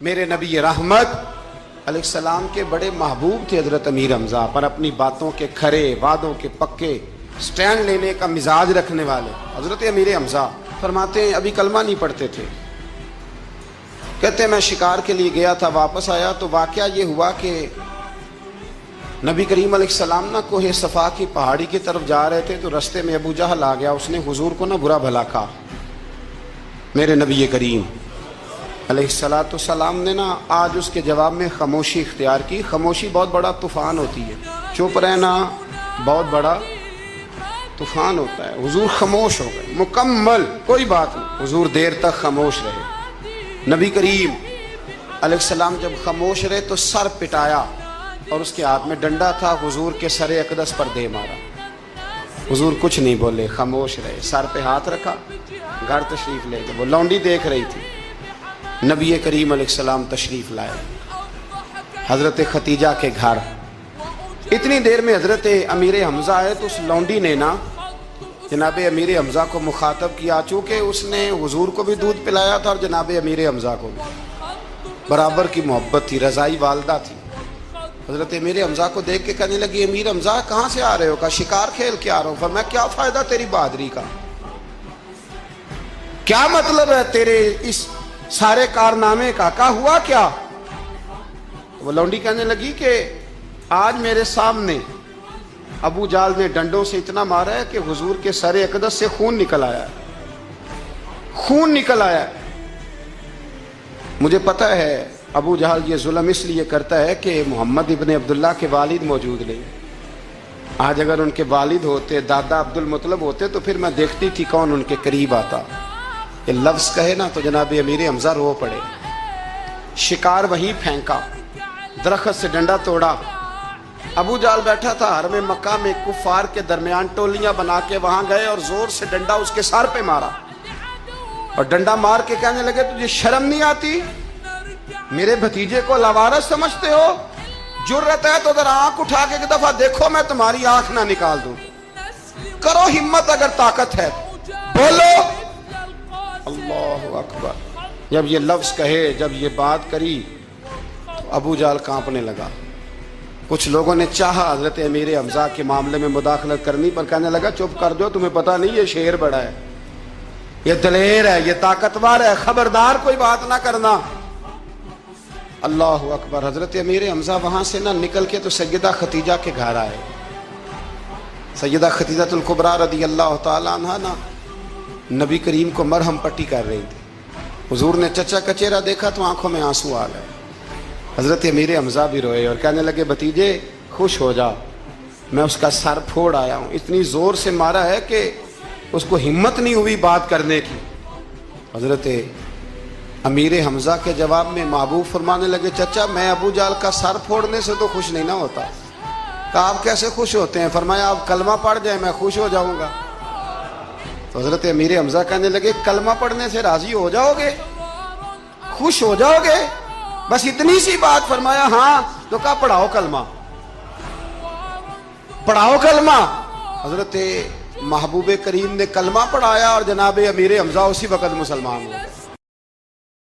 میرے نبی رحمت علیہ السلام کے بڑے محبوب تھے حضرت امیر حمزہ، پر اپنی باتوں کے کھرے، وعدوں کے پکے، سٹینڈ لینے کا مزاج رکھنے والے حضرت امیر حمزہ فرماتے ہیں ابھی کلمہ نہیں پڑھتے تھے، کہتے ہیں میں شکار کے لیے گیا تھا، واپس آیا تو واقعہ یہ ہوا کہ نبی کریم علیہ السلام نہ کوہ صفا کی پہاڑی کی طرف جا رہے تھے تو رستے میں ابو جہل آ گیا، اس نے حضور کو نہ برا بھلا کہا۔ میرے نبی کریم علیہ السلام نے نا آج اس کے جواب میں خاموشی اختیار کی۔ خاموشی بہت بڑا طوفان ہوتی ہے، چپ رہنا بہت بڑا طوفان ہوتا ہے۔ حضور خاموش ہو گئے، مکمل کوئی بات نہیں، حضور دیر تک خاموش رہے۔ نبی کریم علیہ السلام جب خاموش رہے تو سر پٹایا اور اس کے ہاتھ میں ڈنڈا تھا، حضور کے سر اقدس پر دے مارا۔ حضور کچھ نہیں بولے، خاموش رہے، سر پہ ہاتھ رکھا، گھر تشریف لے گئے۔ وہ لونڈی دیکھ رہی تھی، نبی کریم علیہ السلام تشریف لائے حضرت ختیجہ کے گھر۔ اتنی دیر میں حضرت امیر حمزہ آئے تو اس لونڈی نے نا جناب امیر حمزہ کو مخاطب کیا، چونکہ اس نے حضور کو بھی دودھ پلایا تھا اور جناب امیر حمزہ کو بھی، برابر کی محبت تھی، رضائی والدہ تھی۔ حضرت امیر حمزہ کو دیکھ کے کہنے لگی امیر حمزہ کہاں سے آ رہے ہو؟ کہا شکار کھیل کے آ رہا ہوں۔ فرمایا کیا فائدہ تیری بہادری کا، کیا مطلب ہے تیرے اس سارے کارنامے کا، کہا ہوا کیا؟ وہ لونڈی کہنے لگی کہ آج میرے سامنے ابو جال نے ڈنڈوں سے اتنا مارا ہے کہ حضور کے سر اقدس سے خون نکل آیا ہے، خون نکل آیا ہے۔ مجھے پتہ ہے ابو جہل یہ ظلم اس لیے کرتا ہے کہ محمد ابن عبداللہ کے والد موجود نہیں۔ آج اگر ان کے والد ہوتے، دادا عبد المطلب ہوتے تو پھر میں دیکھتی تھی کون ان کے قریب آتا۔ یہ لفظ کہے نا تو جناب امیر حمزہ رو پڑے۔ شکار وہیں پھینکا، درخت سے ڈنڈا توڑا۔ ابو جال بیٹھا تھا حرم مکہ میں، کفار کے درمیان ٹولیاں بنا کے وہاں گئے اور زور سے ڈنڈا اس کے سر پہ مارا، اور ڈنڈا مار کے کہنے لگے تجھے شرم نہیں آتی؟ میرے بھتیجے کو لاوارث سمجھتے ہو؟ جرت ہے تو ذرا آنکھ اٹھا کے ایک دفعہ دیکھو، میں تمہاری آنکھ نہ نکال دوں۔ کرو ہمت اگر طاقت ہے، بولو اللہ اکبر۔ جب یہ لفظ کہے، جب یہ بات کری تو ابو جال کانپنے لگا۔ کچھ لوگوں نے چاہا حضرت امیر حمزہ کے معاملے میں مداخلت کرنی، پر کہنے لگا چپ کر دو، تمہیں پتہ نہیں یہ شیر بڑا ہے، یہ دلیر ہے، یہ طاقتور ہے، خبردار کوئی بات نہ کرنا۔ اللہ اکبر۔ حضرت امیر حمزہ وہاں سے نہ نکل کے تو سیدہ ختیجہ کے گھر آئے۔ سیدہ ختیجہ الکبریٰ رضی اللہ تعالیٰ عنہ نا نبی کریم کو مرہم پٹی کر رہی تھی۔ حضور نے چچا کا چہرہ دیکھا تو آنکھوں میں آنسو آ گئے۔ حضرت امیر حمزہ بھی روئے اور کہنے لگے بھتیجے خوش ہو جا، میں اس کا سر پھوڑ آیا ہوں، اتنی زور سے مارا ہے کہ اس کو ہمت نہیں ہوئی بات کرنے کی۔ حضرت امیر حمزہ کے جواب میں محبوب فرمانے لگے چچا میں ابو جال کا سر پھوڑنے سے تو خوش نہیں نہ ہوتا۔ کہا آپ کیسے خوش ہوتے ہیں؟ فرمایا آپ کلمہ پڑھ جائیں میں خوش ہو جاؤں گا۔ تو حضرت امیر حمزہ کہنے لگے کلمہ پڑھنے سے راضی ہو جاؤ گے، خوش ہو جاؤ گے، بس اتنی سی بات؟ فرمایا ہاں۔ تو کہا پڑھاؤ کلمہ، پڑھاؤ کلمہ۔ حضرت محبوب کریم نے کلمہ پڑھایا اور جناب امیر حمزہ اسی وقت مسلمان ہو گئے۔